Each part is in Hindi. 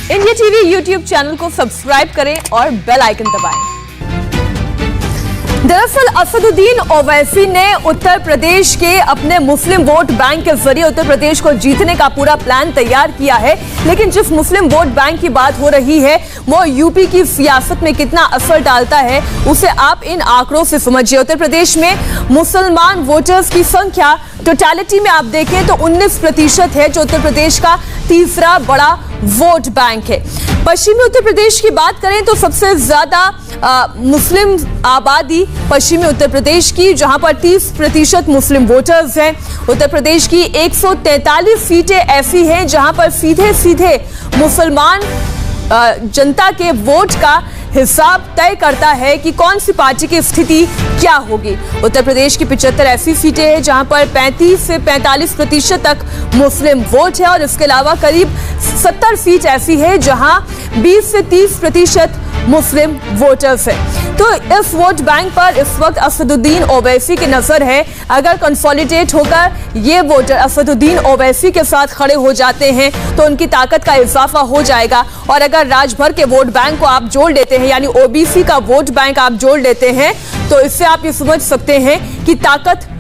इंडिया टीवी यूट्यूब चैनल को सब्सक्राइब करें और बेल आइकन दबाएं। दरअसल असदुद्दीन ओवैसी ने उत्तर प्रदेश के अपने मुस्लिम वोट बैंक के जरिए उत्तर प्रदेश को जीतने का पूरा प्लान तैयार किया है, लेकिन जिस मुस्लिम वोट बैंक की बात हो रही है वो यूपी की सियासत में कितना असर डालता है उसे आप इन आंकड़ों से समझिए। उत्तर प्रदेश में मुसलमान वोटर्स की संख्या टोटलिटी में आप देखें तो 19% है, जो उत्तर प्रदेश का तीसरा बड़ा वोट बैंक है। पश्चिमी उत्तर प्रदेश की बात करें तो सबसे ज्यादा मुस्लिम आबादी पश्चिमी उत्तर प्रदेश की, जहां पर 30% मुस्लिम वोटर्स हैं। उत्तर प्रदेश की 143 सीटें ऐसी हैं जहां पर सीधे सीधे मुसलमान जनता के वोट का हिसाब तय करता है कि कौन सी पार्टी की स्थिति क्या होगी। उत्तर प्रदेश की 75 ऐसी सीटें हैं जहां पर 35 से 45% तक मुस्लिम वोट है और इसके अलावा करीब 70 सीट ऐसी है जहां 20 से 30% मुस्लिम वोटर्स हैं। तो इस वोट बैंक पर इस वक्त असदुद्दीन ओवैसी की नजर है। अगर कंसोलिडेट होकर ये वोटर असदुद्दीन ओवैसी के साथ खड़े हो जाते हैं तो उनकी ताकत का इजाफा हो जाएगा, और अगर राजभर के वोट बैंक को आप जोड़ लेते हैं यानी ओबीसी का वोट बैंक आप जोड़ लेते हैं तो इससे आप ये समझ सकते हैं कि ताकत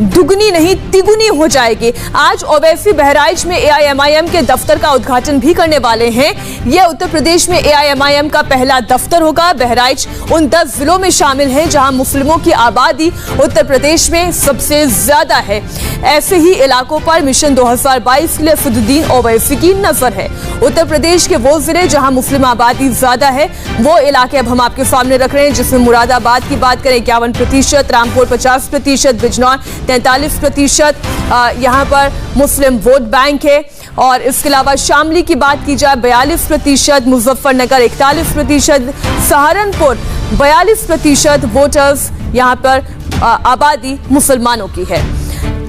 दुगनी नहीं तिगुनी हो जाएगी। आज ओवैसी बहराइच में एआईएमआईएम के दफ्तर का उद्घाटन भी करने वाले हैं। यह उत्तर प्रदेश में एआईएमआईएम का पहला दफ्तर होगा। बहराइच उन 10 जिलों में शामिल है जहां मुस्लिमों की आबादी उत्तर प्रदेश में सबसे ज्यादा है। ऐसे ही इलाकों पर मिशन 2022 के लिए असदुद्दीन ओवैसी की नजर है। उत्तर प्रदेश के वो जिले जहां मुस्लिम आबादी ज्यादा है वो इलाके अब हम आपके सामने रख रहे हैं, जिसमें मुरादाबाद की बात करें 51%, रामपुर 50%, बिजनौर 43% यहाँ पर मुस्लिम वोट बैंक है। और इसके अलावा शामली की बात की जाए 42%, मुजफ्फरनगर 41%, सहारनपुर 42% वोटर्स यहाँ पर आबादी मुसलमानों की है।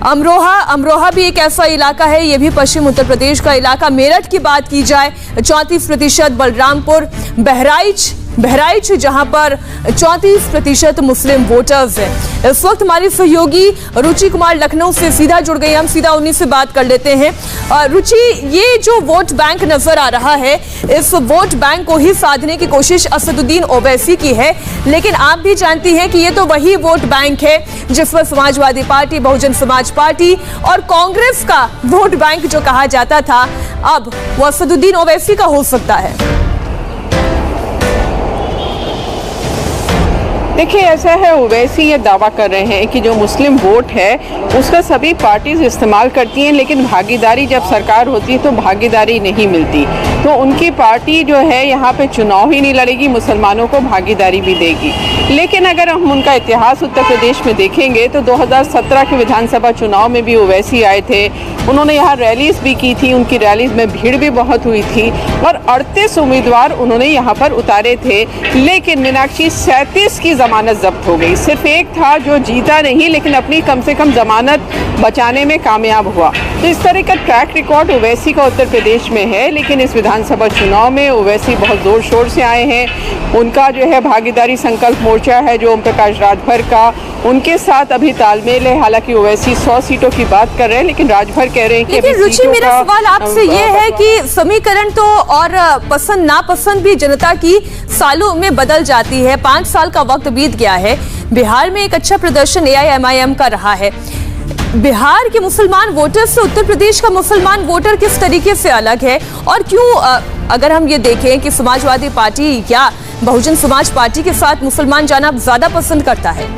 अमरोहा भी एक ऐसा इलाका है, यह भी पश्चिम उत्तर प्रदेश का इलाका। मेरठ की बात की जाए 34%, बलरामपुर, बहराइच जहां पर 34% मुस्लिम वोटर्स हैं। इस वक्त हमारी सहयोगी रुचि कुमार लखनऊ से सीधा जुड़ गई, हम सीधा उन्हीं से बात कर लेते हैं। रुचि, ये जो वोट बैंक नजर आ रहा है इस वोट बैंक को ही साधने की कोशिश असदुद्दीन ओवैसी की है, लेकिन आप भी जानती हैं कि ये तो वही वोट बैंक है जिसमें समाजवादी पार्टी, बहुजन समाज पार्टी और कांग्रेस का वोट बैंक जो कहा जाता था अब वो असदुद्दीन ओवैसी का हो सकता है। देखिए, ऐसा है, ओवैसी ये दावा कर रहे हैं कि जो मुस्लिम वोट है उसका सभी पार्टीज इस्तेमाल करती हैं, लेकिन भागीदारी जब सरकार होती है तो भागीदारी नहीं मिलती। तो उनकी पार्टी जो है यहाँ पे चुनाव ही नहीं लड़ेगी, मुसलमानों को भागीदारी भी देगी। लेकिन अगर हम उनका इतिहास उत्तर प्रदेश में देखेंगे तो 2017 के विधानसभा चुनाव में भी ओवैसी आए थे, उन्होंने यहाँ रैलीज भी की थी, उनकी रैलीज में भीड़ भी बहुत हुई थी और 38 उम्मीदवार उन्होंने यहाँ पर उतारे थे। लेकिन मीनाक्षी 37 की जमानत जब्त हो गई, सिर्फ एक था जो जीता नहीं लेकिन अपनी कम से कम जमानत बचाने में कामयाब हुआ। तो इस तरह का ट्रैक रिकॉर्ड ओवैसी का उत्तर प्रदेश में है। लेकिन इस विधानसभा चुनाव में ओवैसी बहुत जोर शोर से आए हैं। उनका जो है भागीदारी संकल्प मोर्चा है जो ओम प्रकाश राजभर का, उनके साथ अभी तालमेल है। हालांकि ओवैसी 100 सीटों की बात कर रहे हैं लेकिन राजभर कह रहे हैं कि लेकिन रुचि, मेरा सवाल आपसे ये है कि समीकरण तो और पसंद नापसंद भी जनता की सालों में बदल जाती है। 5 साल का वक्त बीत गया है। बिहार में एक अच्छा प्रदर्शन एआईएमआईएम का रहा है। बिहार के मुसलमान वोटर से उत्तर प्रदेश का मुसलमान वोटर किस तरीके से अलग है, और क्यों अगर हम ये देखें कि समाजवादी पार्टी या बहुजन समाज पार्टी के साथ मुसलमान जाना ज्यादा पसंद करता है?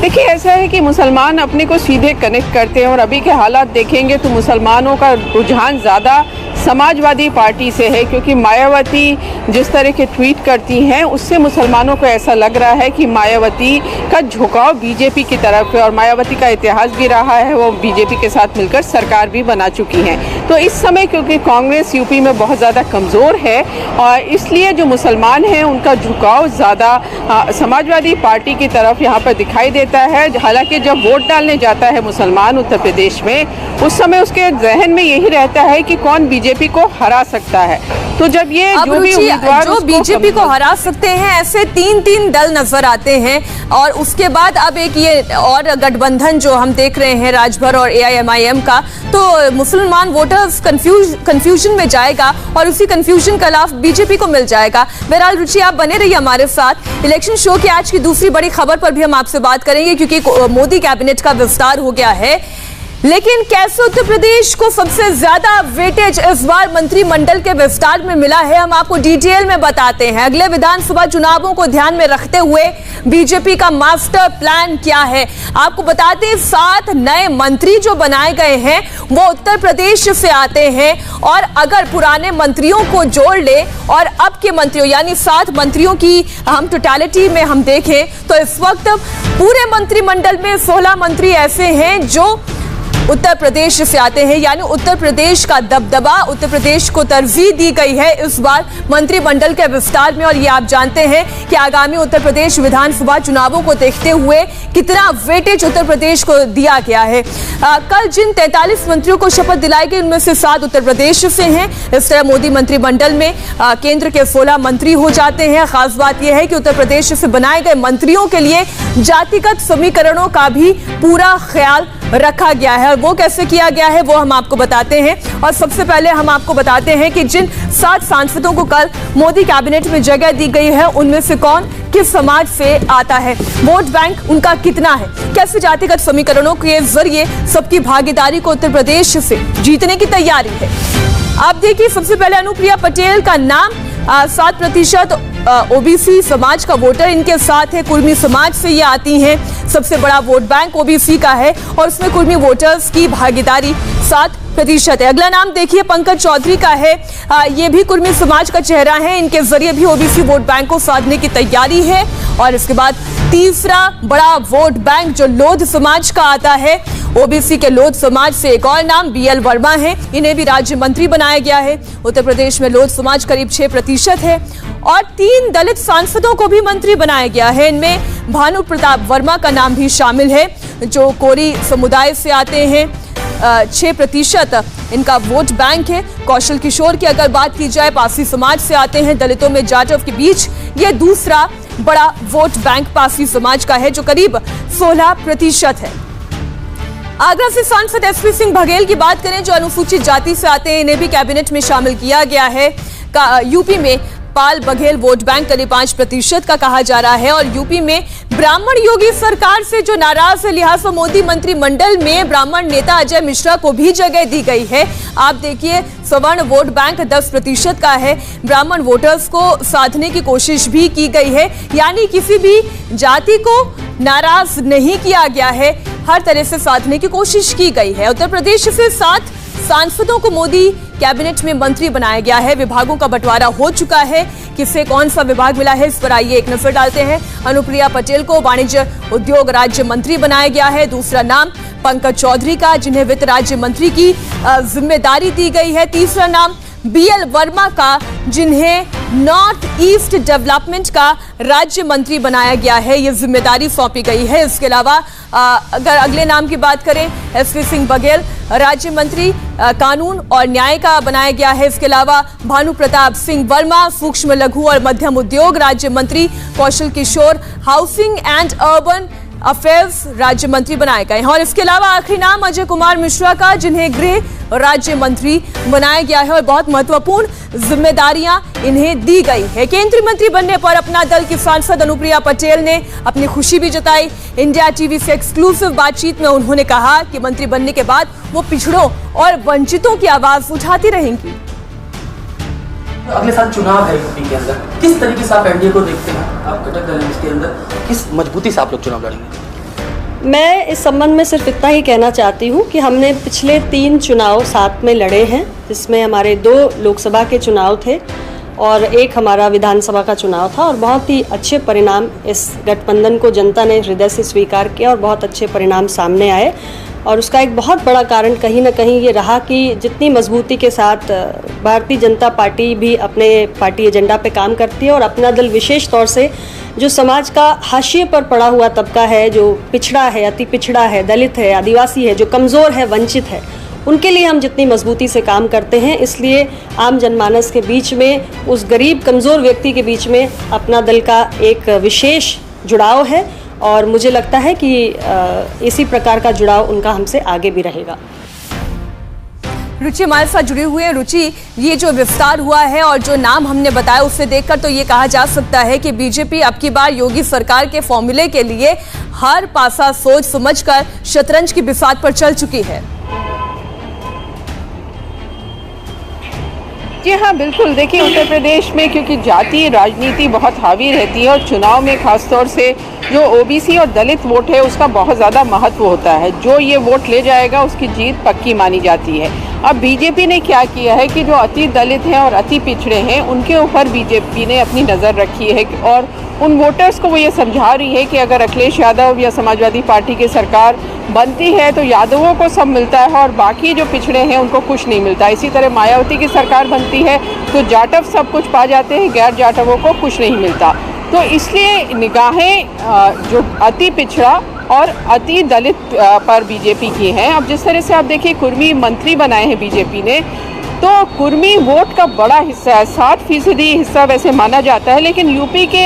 देखिए, ऐसा है कि मुसलमान अपने को सीधे कनेक्ट करते हैं और अभी के हालात देखेंगे तो मुसलमानों का रुझान ज़्यादा समाजवादी पार्टी से है, क्योंकि मायावती जिस तरह के ट्वीट करती हैं उससे मुसलमानों को ऐसा लग रहा है कि मायावती का झुकाव बीजेपी की तरफ है। और मायावती का इतिहास भी रहा है, वो बीजेपी के साथ मिलकर सरकार भी बना चुकी हैं। तो इस समय क्योंकि कांग्रेस यूपी में बहुत ज़्यादा कमज़ोर है और इसलिए जो मुसलमान हैं उनका झुकाव ज़्यादा समाजवादी पार्टी की तरफ यहाँ पर दिखाई देता है। हालांकि जब वोट डालने जाता है मुसलमान उत्तर प्रदेश में, उस समय उसके जहन में यही रहता है कि कौन बीजेपी बीजेपी को हरा सकता है। तो जब ये जो भी उम्मीदवार जो बीजेपी को हरा सकते हैं, ऐसे तीन दल नजर आते हैं। और उसके बाद अब एक ये और गठबंधन जो हम देख रहे हैं राजभर और AIMIM का, तो मुसलमान वोटर्स कंफ्यूजन में जाएगा और उसी कंफ्यूजन का लाभ बीजेपी को मिल जाएगा। बहरहाल रुचि, आप बने रहिए हमारे साथ। इलेक्शन शो की आज की दूसरी बड़ी खबर पर भी हम आपसे बात करेंगे, क्योंकि मोदी कैबिनेट का विस्तार हो गया है। लेकिन कैसे उत्तर प्रदेश को सबसे ज्यादा वेटेज इस बार मंत्रिमंडल के विस्तार में मिला है, हम आपको डिटेल में बताते हैं। अगले विधानसभा चुनावों को ध्यान में रखते हुए बीजेपी का मास्टर प्लान क्या है, आपको बताते हैं। 7 नए मंत्री जो बनाए गए हैं वो उत्तर प्रदेश से आते हैं। और अगर पुराने मंत्रियों को जोड़ ले और अब के मंत्रियों यानी 7 मंत्रियों की हम टोटलिटी में हम देखें तो इस वक्त पूरे मंत्रिमंडल में 16 मंत्री ऐसे हैं जो उत्तर प्रदेश से आते हैं। यानी उत्तर प्रदेश का दबदबा, उत्तर प्रदेश को तरजीह दी गई है इस बार मंत्रिमंडल के विस्तार में। और ये आप जानते हैं कि आगामी उत्तर प्रदेश विधानसभा चुनावों को देखते हुए कितना वेटेज उत्तर प्रदेश को दिया गया है। कल जिन 43 मंत्रियों को शपथ दिलाई गई उनमें से 7 उत्तर प्रदेश से हैं। इस तरह मोदी मंत्रिमंडल में केंद्र के 16 मंत्री हो जाते हैं। खास बात यह है कि उत्तर प्रदेश से बनाए गए मंत्रियों के लिए जातिगत समीकरणों का भी पूरा ख्याल रखा गया है। वो कैसे किया गया है वो हम आपको बताते हैं। और सबसे पहले हम आपको बताते हैं कि जिन 7 सांसदों को कल मोदी कैबिनेट में जगह दी गई है उनमें से कौन किस समाज से आता है, वोट बैंक उनका कितना है, कैसे जातिगत समीकरणों के जरिए सबकी भागीदारी को उत्तर प्रदेश से जीतने की तैयारी है। आप देखिए, सबसे पहले अनुप्रिया पटेल का नाम 7% ओबीसी समाज का वोटर इनके साथ है। कुर्मी समाज से ये आती हैं। सबसे बड़ा वोट बैंक ओबीसी का है और उसमें कुर्मी वोटर्स की भागीदारी 7% है। अगला नाम देखिए पंकज चौधरी का है। ये भी कुर्मी समाज का चेहरा है। इनके जरिए भी ओबीसी वोट बैंक को साधने की तैयारी है। और इसके बाद तीसरा बड़ा वोट बैंक जो लोध समाज का आता है, ओबीसी के लोध समाज से एक और नाम BL वर्मा है। इन्हें भी राज्य मंत्री बनाया गया है। उत्तर प्रदेश में लोध समाज करीब 6% है। और 3 दलित सांसदों को भी मंत्री बनाया गया है। इनमें भानु प्रताप वर्मा का नाम भी शामिल है जो कोरी समुदाय से आते हैं। 6% इनका वोट बैंक है। कौशल किशोर की अगर बात की जाए, पासी समाज से आते हैं। दलितों में जाटव के बीच ये दूसरा बड़ा वोट बैंक पासी समाज का है जो करीब 16% है। आगरा से सांसद SP सिंह बघेल की बात करें जो अनुसूचित जाति से आते हैं, इन्हें भी कैबिनेट में शामिल किया गया है। यूपी में पाल बघेल वोट बैंक करीब 5% का कहा जा रहा है। और यूपी में ब्राह्मण योगी सरकार से जो नाराज है, लिहाजा मोदी मंत्रिमंडल में ब्राह्मण नेता अजय मिश्रा को भी जगह दी गई है। आप देखिए, सवर्ण वोट बैंक 10% का है। ब्राह्मण वोटर्स को साधने की कोशिश भी की गई है। यानी किसी भी जाति को नाराज नहीं किया गया है, हर तरह से साधने की कोशिश की गई है। उत्तर प्रदेश से 7 सांसदों को मोदी कैबिनेट में मंत्री बनाया गया है। विभागों का बंटवारा हो चुका है। किसे कौन सा विभाग मिला है इस पर आइए एक नजर डालते हैं। अनुप्रिया पटेल को वाणिज्य उद्योग राज्य मंत्री बनाया गया है। दूसरा नाम पंकज चौधरी का, जिन्हें वित्त राज्य मंत्री की जिम्मेदारी दी गई है। तीसरा नाम BL वर्मा का, जिन्हें नॉर्थ ईस्ट डेवलपमेंट का राज्य मंत्री बनाया गया है। ये जिम्मेदारी सौंपी गई है। इसके अलावा अगर अगले नाम की बात करें, SP सिंह बघेल राज्य मंत्री कानून और न्याय का बनाया गया है। इसके अलावा भानु प्रताप सिंह वर्मा सूक्ष्म लघु और मध्यम उद्योग राज्य मंत्री, Kaushal Kishore housing and urban affairs राज्य मंत्री बनाए गए हैं। और इसके अलावा आखिरी नाम अजय कुमार मिश्रा का, जिन्हें गृह राज्य मंत्री बनाया गया है और बहुत महत्वपूर्ण जिम्मेदारियां इन्हें दी गई है। केंद्रीय मंत्री बनने पर अपना दल की सांसद अनुप्रिया पटेल ने अपनी खुशी भी जताई। इंडिया टीवी से एक्सक्लूसिव बातचीत में उन्होंने कहा कि मंत्री बनने के बाद वो पिछड़ों और वंचितों की आवाज उठाती रहेंगी। अगले साल चुनाव है यूपी के अंदर, किस तरीके से आप एनडीए को देखते हैं? आप घटक दल इसके अंदर किस मजबूती से आप लोग चुनाव लड़ेंगे? मैं इस संबंध में सिर्फ इतना ही कहना चाहती हूँ कि हमने पिछले 3 चुनाव साथ में लड़े हैं, जिसमें हमारे 2 लोकसभा के चुनाव थे और एक हमारा विधानसभा का चुनाव था। और बहुत ही अच्छे परिणाम इस गठबंधन को जनता ने हृदय से स्वीकार किया और बहुत अच्छे परिणाम सामने आए। और उसका एक बहुत बड़ा कारण कहीं ना कहीं ये रहा कि जितनी मजबूती के साथ भारतीय जनता पार्टी भी अपने पार्टी एजेंडा पे काम करती है और अपना दल विशेष तौर से जो समाज का हाशिए पर पड़ा हुआ तबका है, जो पिछड़ा है, अति पिछड़ा है, दलित है, आदिवासी है, जो कमज़ोर है, वंचित है, उनके लिए हम जितनी मजबूती से काम करते हैं, इसलिए आम जनमानस के बीच में, उस गरीब कमज़ोर व्यक्ति के बीच में अपना दल का एक विशेष जुड़ाव है और मुझे लगता है कि इसी प्रकार का जुड़ाव उनका हमसे आगे भी रहेगा। रुचि हमारे साथ जुड़ी हुई है। रुचि, ये जो विस्तार हुआ है और जो नाम हमने बताया उससे देखकर तो ये कहा जा सकता है कि बीजेपी अब की बार योगी सरकार के फॉर्मूले के लिए हर पासा सोच समझकर शतरंज की बिसात पर चल चुकी है। जी हाँ, बिल्कुल। देखिए, उत्तर प्रदेश में क्योंकि जातीय राजनीति बहुत हावी रहती है और चुनाव में खासतौर से जो ओबीसी और दलित वोट है उसका बहुत ज़्यादा महत्व होता है। जो ये वोट ले जाएगा उसकी जीत पक्की मानी जाती है। अब बीजेपी ने क्या किया है कि जो अति दलित हैं और अति पिछड़े हैं उनके ऊपर बीजेपी ने अपनी नज़र रखी है और उन वोटर्स को वो ये समझा रही है कि अगर अखिलेश यादव या समाजवादी पार्टी की सरकार बनती है तो यादवों को सब मिलता है और बाकी जो पिछड़े हैं उनको कुछ नहीं मिलता। इसी तरह मायावती की सरकार बनती है तो जाटव सब कुछ पा जाते हैं, गैर जाटवों को कुछ नहीं मिलता। तो इसलिए निगाहें जो अति पिछड़ा और अति दलित पर बीजेपी की हैं। अब जिस तरह से आप देखिए कुर्मी मंत्री बनाए हैं बीजेपी ने, तो कुर्मी वोट का बड़ा हिस्सा है, 60% हिस्सा वैसे माना जाता है, लेकिन यूपी के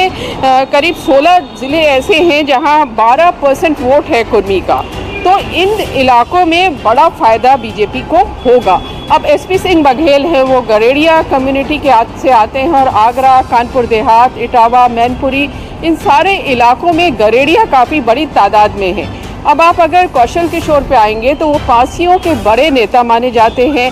करीब 16 ज़िले ऐसे हैं जहां 12% वोट है कुर्मी का। तो इन इलाकों में बड़ा फ़ायदा बीजेपी को होगा। अब एसपी सिंह बघेल है, वो गरेड़िया कम्युनिटी के से आते हैं और आगरा, कानपुर देहात, इटावा, मैनपुरी, इन सारे इलाकों में गरेड़िया काफ़ी बड़ी तादाद में है। अब आप अगर कौशल किशोर पे आएंगे तो वो पासियों के बड़े नेता माने जाते हैं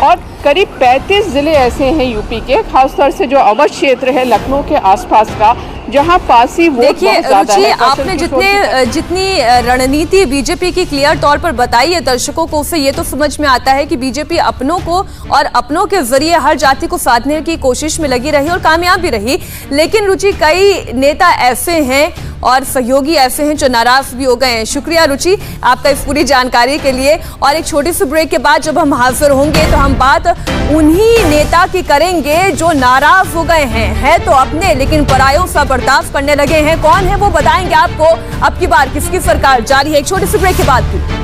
और करीब 35 ज़िले ऐसे हैं यूपी के, खासतौर से जो अवध क्षेत्र है लखनऊ के आसपास का, जहां पासी वोट बहुत ज्यादा है। आपने जितनी रणनीति बीजेपी की क्लियर तौर पर बताई है दर्शकों को, उससे ये तो समझ में आता है कि बीजेपी अपनों को और अपनों के जरिए हर जाति को साधने की कोशिश में लगी रही और कामयाब भी रही। लेकिन रुचि, कई नेता ऐसे हैं और सहयोगी ऐसे हैं जो नाराज भी हो गए हैं। शुक्रिया रुचि आपका इस पूरी जानकारी के लिए। और एक छोटी सी ब्रेक के बाद जब हम हाजिर होंगे तो हम बात उन्हीं नेता की करेंगे जो नाराज हो गए हैं। है तो अपने लेकिन परायों से बर्दाश्त करने लगे हैं। कौन है वो बताएंगे आपको। अब की बार किसकी सरकार जारी है, एक छोटी सी ब्रेक के बाद भी।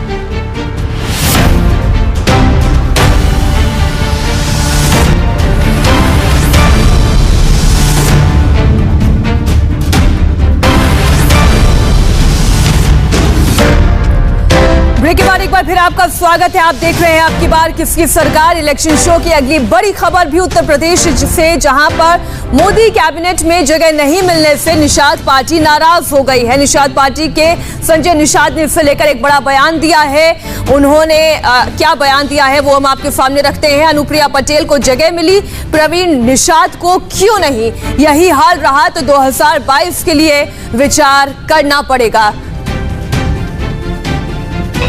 ब्रेक के बाद एक बार फिर आपका स्वागत है। आप देख रहे हैं आपकी बार किसकी सरकार, इलेक्शन शो की अगली बड़ी खबर भी उत्तर प्रदेश से, जहां पर मोदी कैबिनेट में जगह नहीं मिलने से निषाद पार्टी नाराज हो गई है। निषाद पार्टी के संजय निषाद ने इसे लेकर एक बड़ा बयान दिया है। उन्होंने क्या बयान दिया है वो हम आपके सामने रखते हैं। अनुप्रिया पटेल को जगह मिली, प्रवीण निषाद को क्यों नहीं? यही हाल रहा तो 2022 के लिए विचार करना पड़ेगा।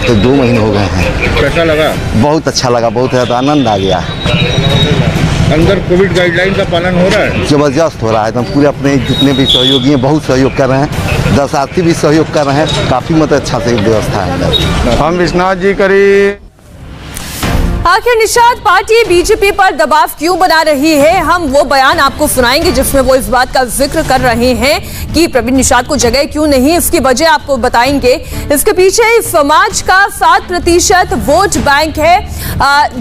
तो 2 महीने हो गए हैं। कैसा लगा? बहुत अच्छा लगा, बहुत ज़्यादा आनंद आ गया। अंदर कोविड गाइडलाइन का पालन हो रहा है? जबरदस्त हो रहा है एकदम। पूरे अपने जितने भी सहयोगी हैं बहुत सहयोग कर रहे हैं, दर्शनार्थी भी सहयोग कर रहे हैं। काफ़ी मतलब अच्छा से व्यवस्था है। हम विश्वनाथ जी करी। आखिर निषाद पार्टी बीजेपी पर दबाव क्यों बना रही है, हम वो बयान आपको सुनाएंगे जिसमें वो इस बात का जिक्र कर रहे हैं कि प्रवीण निषाद को जगह क्यों नहीं, इसकी वजह आपको बताएंगे। इसके पीछे समाज का 7% वोट बैंक है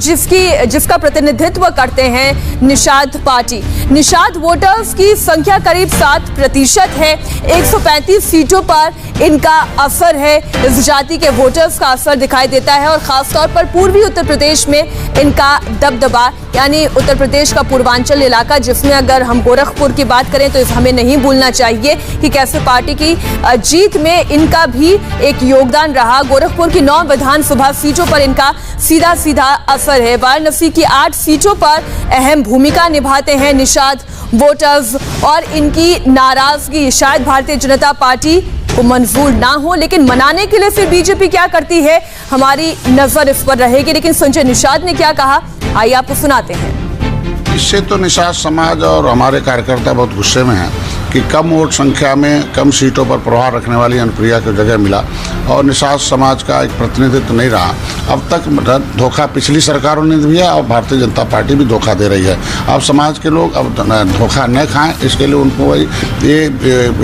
जिसका प्रतिनिधित्व करते हैं निषाद पार्टी। निषाद वोटर्स की संख्या करीब 7% है। 135 सीटों पर इनका असर है। इस जाति के वोटर्स का असर दिखाई देता है और खासतौर पर पूर्वी उत्तर प्रदेश में इनका दबदबा, यानी उत्तर प्रदेश का पूर्वांचल इलाका, जिसमें अगर हम गोरखपुर की बात करें तो हमें नहीं भूलना चाहिए कि कैसे पार्टी की जीत में इनका भी एक योगदान रहा। गोरखपुर की 9 विधानसभा सीटों पर इनका सीधा सीधा असर है। वाराणसी की 8 सीटों पर अहम भूमिका निभाते हैं निषाद वोटर्स और इनकी नाराजगी शायद भारतीय जनता पार्टी को मंजूर ना हो, लेकिन मनाने के लिए फिर बीजेपी क्या करती है, हमारी नजर इस पर रहेगी। लेकिन संजय निषाद ने क्या कहा, आइए आपको सुनाते हैं। इससे तो निषाद समाज और हमारे कार्यकर्ता बहुत गुस्से में हैं कि कम वोट संख्या में कम सीटों पर प्रभाव रखने वाली अनुप्रिया को जगह मिला और निषाद समाज का एक प्रतिनिधित्व नहीं रहा। अब तक धोखा पिछली सरकारों ने दिया और भारतीय जनता पार्टी भी धोखा दे रही है। अब समाज के लोग अब धोखा न खाएं, इसके लिए उनको ये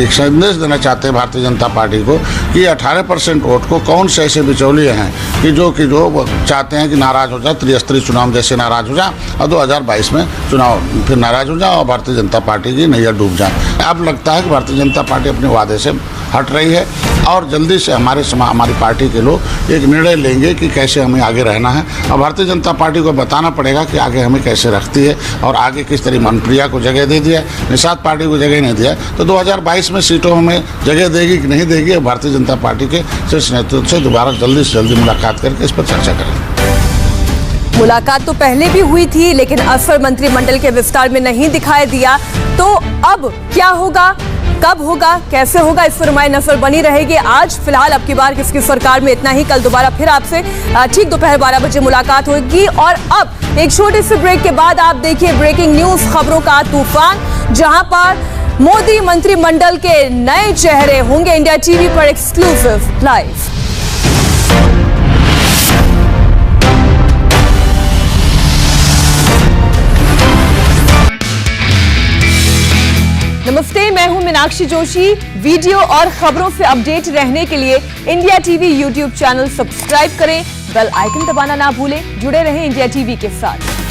एक संदेश देना चाहते हैं भारतीय जनता पार्टी को कि 18% वोट को कौन से ऐसे बिचौलिए हैं कि जो चाहते हैं कि नाराज हो जाए, त्रिस्तरीय चुनाव जैसे नाराज हो जाए और 2022 में चुनाव फिर नाराज हो जाए और भारतीय जनता पार्टी की नैया डूब जाए। अब लगता है कि भारतीय जनता पार्टी अपने वादे से हट रही है और जल्दी से हमारी पार्टी के लोग एक निर्णय लेंगे कि कैसे हमें आगे रहना है और भारतीय जनता पार्टी को बताना पड़ेगा कि आगे हमें कैसे रखती है और आगे किस तरह अनुप्रिया को जगह दे दिया, निषाद पार्टी को जगह नहीं दिया, तो 2022 में सीटों में जगह देगी कि नहीं देगी। भारतीय जनता पार्टी के शीर्ष नेतृत्व से दोबारा जल्दी से जल्दी मुलाकात करके इस पर चर्चा करेंगे। मुलाकात तो पहले भी हुई थी लेकिन असर मंत्रिमंडल के विस्तार में नहीं दिखाई दिया, तो अब क्या होगा, कब होगा, कैसे होगा, इस पर हमारी नजर बनी रहेगी। आज फिलहाल अब की बार किसकी सरकार में इतना ही। कल दोबारा फिर आपसे ठीक दोपहर 12 बजे मुलाकात होगी। और अब एक छोटे से ब्रेक के बाद आप देखिए ब्रेकिंग न्यूज, खबरों का तूफान, जहां पर मोदी मंत्रिमंडल के नए चेहरे होंगे इंडिया टीवी पर एक्सक्लूसिव लाइव। नमस्ते, मैं हूं मीनाक्षी जोशी। वीडियो और खबरों से अपडेट रहने के लिए India TV YouTube channel subscribe करें, बेल आइकन दबाना ना भूलें। जुड़े रहें इंडिया टीवी के साथ।